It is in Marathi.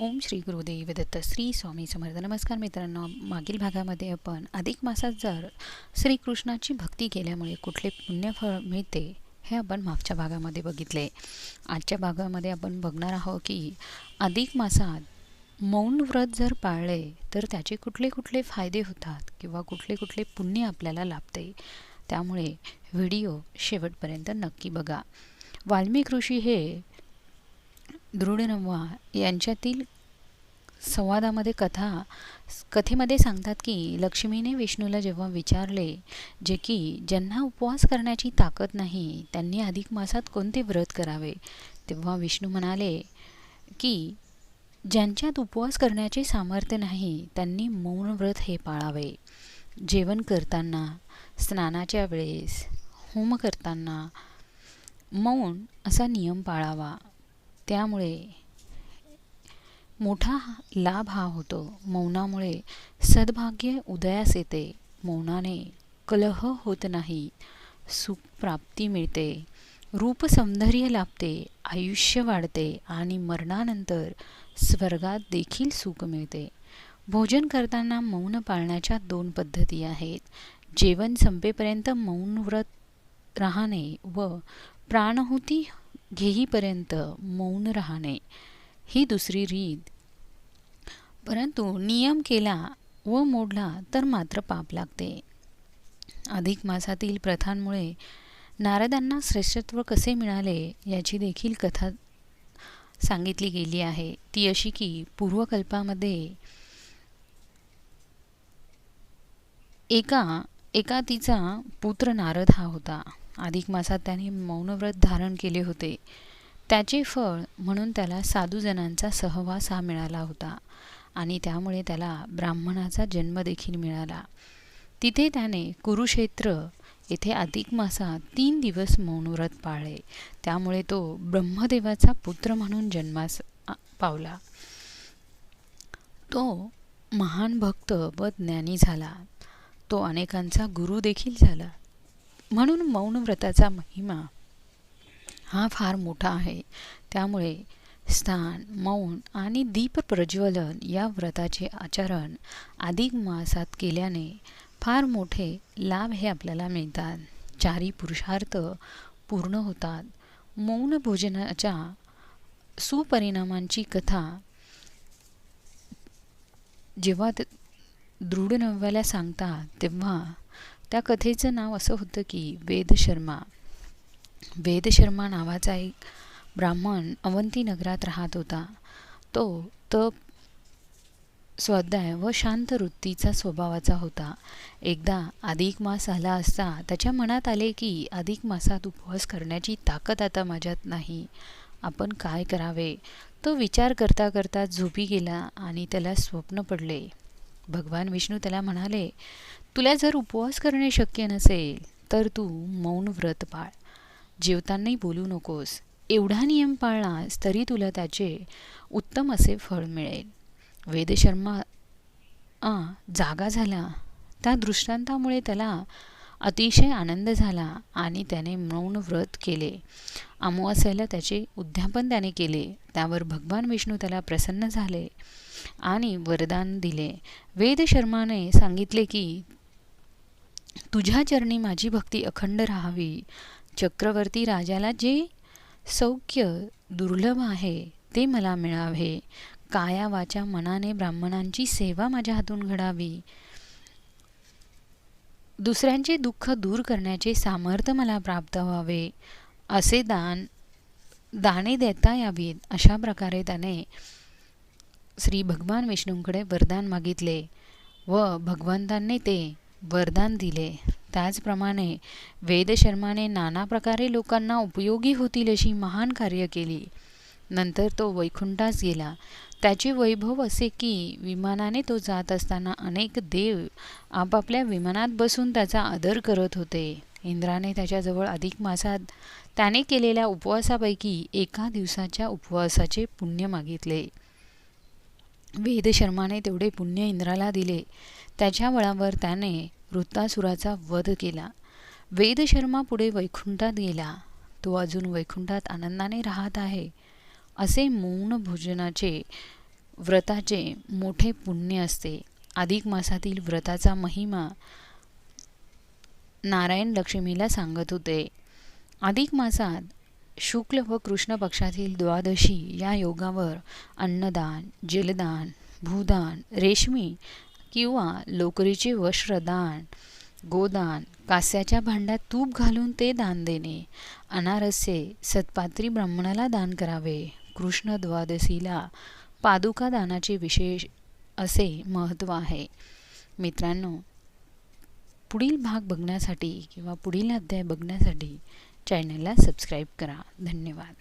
ओम श्री गुरुदेव दत्त. श्री स्वामी समर्थ. नमस्कार मित्रांनो, मागील भागामध्ये आपण अधिक मासात जर श्रीकृष्णाची भक्ती केल्यामुळे कुठले पुण्यफळ मिळते हे आपण मागच्या भागामध्ये बघितले. आजच्या भागामध्ये आपण बघणार आहोत की अधिक मासात मौन व्रत जर पाळले तर त्याचे कुठले कुठले फायदे होतात किंवा कुठले कुठले पुण्य आपल्याला लाभते. त्यामुळे व्हिडिओ शेवटपर्यंत नक्की बघा. वाल्मिक ऋषी हे दृढनव्वा यांच्यातील संवादामध्ये कथेमध्ये सांगतात की लक्ष्मीने विष्णूला जेव्हा विचारले जे की ज्यांना उपवास करण्याची ताकद नाही त्यांनी अधिक मासात कोणते व्रत करावे, तेव्हा विष्णू म्हणाले की ज्यांच्यात उपवास करण्याचे सामर्थ्य नाही त्यांनी मौन व्रत हे पाळावे. जेवण करताना, स्नानाच्या वेळेस, होम करताना मौन असा नियम पाळावा. त्यामुळे मोठा लाभ हा होतो. मौनामुळे सद्भाग्य उदयास येते. मौनाने कलह होत नाही, सुख प्राप्ती मिळते, रूप सौंदर्य लाभते, आयुष्य वाढते आणि मरणानंतर स्वर्गात देखील सुख मिळते. भोजन करताना मौन पाळण्याच्या 2 पद्धती आहेत. जेवण संपेपर्यंत मौन व्रत राहणे व प्राणहुती घेईपर्यंत मौन राहणे ही दुसरी रीत. परंतु नियम केला व मोडला तर मात्र पाप लागते. अधिक मासातील प्रथांमुळे नारदांना श्रेष्ठत्व कसे मिळाले याची देखील कथा सांगितली गेली आहे. ती अशी की पूर्वकल्पामध्ये एका तिचा पुत्र नारद हा होता. अधिक मासात त्याने मौनव्रत धारण केले होते. त्याचे फळ म्हणून त्याला साधूजनांचा सहवास हा मिळाला होता आणि त्यामुळे त्याला ब्राह्मणाचा जन्म देखील मिळाला. तिथे त्याने कुरुक्षेत्र येथे अधिक मासात 3 दिवस मौनव्रत पाळले. त्यामुळे तो ब्रह्मदेवाचा पुत्र म्हणून जन्मास पावला. तो महान भक्त व ज्ञानी झाला. तो अनेकांचा गुरु देखील झाला. म्हणून मौन व्रताचा महिमा हा फार मोठा आहे. त्यामुळे स्नान, मौन आणि दीप प्रज्वलन या व्रताचे आचरण अधिक मासात केल्याने फार मोठे लाभ हे आपल्याला मिळतात. 4 पुरुषार्थ पूर्ण होतात. मौन भोजनाच्या सुपरिणामांची कथा जेव्हा दृढनव्याला सांगतात तेव्हा त्या कथेचं नाव असं होतं की वेदशर्मा. वेदशर्मा नावाचा एक ब्राह्मण अवंती नगरात राहत होता. तो तप, स्वाध्याय व शांत वृत्तीचा स्वभावाचा होता. एकदा अधिक मास आला असता त्याच्या मनात आले की अधिक मासात उपवास करण्याची ताकद आता माझ्यात नाही, आपण काय करावे. तो विचार करता करता झोपी गेला आणि त्याला स्वप्न पडले. भगवान विष्णू त्याला म्हणाले, तुला जर उपवास करणे शक्य नसेल तर तू मौन व्रत पाळ. जेवतानाही बोलू नकोस. एवढा नियम पाळलास तरी तुला त्याचे उत्तम असे फळ मिळेल. वेदशर्मा जागा झाला. त्या दृष्टांतामुळे त्याला अतिशय आनंद झाला आणि त्याने मौन व्रत केले. अमावास्येला त्याचे उद्यापन त्याने केले. त्यावर भगवान विष्णू त्याला प्रसन्न झाले आणि वरदान दिले. वेदशर्माने सांगितले की तुझ्या चरणी माझी भक्ती अखंड राहावी. चक्रवर्ती राजाला जे सौख्य दुर्लभ आहे ते मला मिळावे. काया वाचा मनाने ब्राह्मणांची सेवा माझ्या हातून घडावी. दुसऱ्यांचे दुःख दूर करण्याचे सामर्थ्य मला प्राप्त व्हावे. असे दाने देता यावीत. अशा प्रकारे त्याने श्री भगवान विष्णूंकडे वरदान मागितले व भगवंतांनी ते वरदान दिले. त्याचप्रमाणे वेदशर्माने नाना प्रकारे लोकांना उपयोगी होतील अशी महान कार्य केली. नंतर तो वैकुंठास गेला. त्याचे वैभव असे की विमानाने तो जात असताना अनेक देव आपापल्या विमानात बसून त्याचा आदर करत होते. इंद्राने त्याच्याजवळ अधिक मासात त्याने केलेल्या उपवासापैकी 1 दिवसाच्या उपवासाचे पुण्य मागितले. वेदशर्माने तेवढे पुण्य इंद्राला दिले. त्याच्या बळावर त्याने वृत्तासुराचा वध केला. वेदशर्मा पुढे वैकुंठात गेला. तो अजून वैकुंठात आनंदाने राहत आहे. असे मौन भोजनाचे व्रताचे मोठे पुण्य असते. अधिक मासातील व्रताचा महिमा नारायण लक्ष्मीला सांगत होते. अधिक मासात शुक्ल व कृष्ण पक्षातील द्वादशी या योगावर अन्नदान, जलदान, भूदान, रेशमी किंवा लोकरीचे वस्त्रदान, गोदान, कास्याच्या भांड्यात तूप घालून ते दान देणे, अनारसे सत्पात्री ब्राह्मणाला दान करावे. कृष्ण द्वादशीला पादुका दानाचे विशेष असे महत्त्व आहे. मित्रांनो, पुढील भाग बघण्यासाठी किंवा पुढील अध्याय बघण्यासाठी चॅनलला सबस्क्राईब करा. धन्यवाद.